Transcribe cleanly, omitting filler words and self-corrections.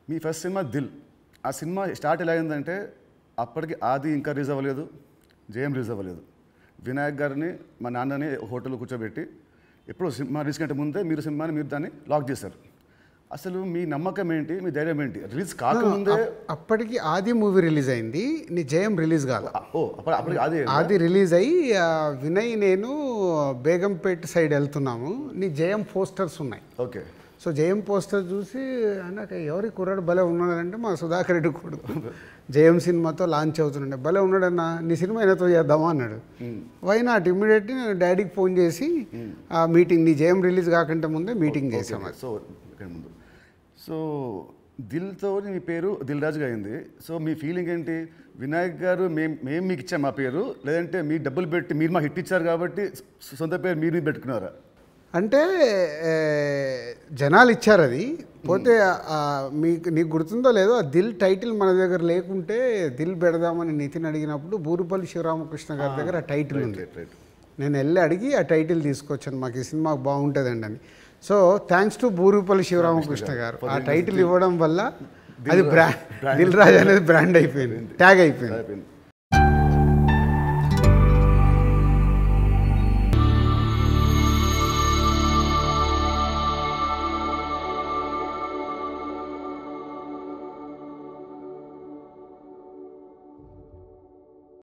మీ first cinema Dil. ఆ cinema start ఎలా అయిందంటే అప్పటికి ఆది ఇంకా రిలీజ్ అవ్వలేదు, జయం రిలీజ్ అవ్వలేదు. వినాయక్ గారిని మా నాన్నని హోటల్లో కూర్చోబెట్టి ఎప్పుడు సినిమా రిలీజ్ కంటే ముందే మీరు దాన్ని లాక్ చేశారు. అసలు మీ నమ్మకం ఏంటి, మీ ధైర్యం ఏంటి? రిలీజ్ కాకముందే అప్పటికి ఆది మూవీ రిలీజ్ అయింది, నీ జయం రిలీజ్ కాదు. అప్పటికి ఆది రిలీజ్ అయ్యి వినయ్ నేను బేగంపేట సైడ్ వెళ్తున్నాము, నీ జయం పోస్టర్స్ ఉన్నాయి. ఓకే. సో జయం పోస్టర్ చూసి నాకు ఎవరి కుర్రాడు భలే ఉన్నాడంటే మా సుధాకర్ రెడ్డి కొడుకు జయం సినిమాతో లాంచ్ అవుతుండే, భలే ఉన్నాడన్నా నీ సినిమా ఆయనతో చేద్దామా అన్నాడు. వై నాట్, ఇమ్మీడియట్లీ నేను డాడీకి ఫోన్ చేసి ఆ మీటింగ్, నీ జయం రిలీజ్ కాకుండా ముందే మీటింగ్ చేసాము. సో దిల్తో మీ పేరు దిల్ రాజుగా అయింది. సో మీ ఫీలింగ్ ఏంటి? వినాయక్ గారు మేము మీకు ఇచ్చాం మా పేరు, లేదంటే మీ డబ్బులు పెట్టి మీరు మాకు హిట్ ఇచ్చారు కాబట్టి సొంత పేరు మీరు పెట్టుకున్నారా? అంటే జనాలు ఇచ్చారు అది. పోతే నీకు గుర్తుందో లేదో, ఆ దిల్ టైటిల్ మన దగ్గర లేకుంటే దిల్ పెడదామని నితిన్ అడిగినప్పుడు బూరుపల్లి శివరామకృష్ణ గారి దగ్గర ఆ టైటిల్ ఉంది. నేను వెళ్ళి అడిగి ఆ టైటిల్ తీసుకొచ్చాను, మాకు ఈ సినిమా బాగుంటుందండి అని. So thanks to Burupalli Sivaramakrishna గారు, ఆ టైటిల్ ఇవ్వడం వల్ల అది దిల్ రాజు అనేది బ్రాండ్ అయిపోయింది, ట్యాగ్ అయిపోయింది.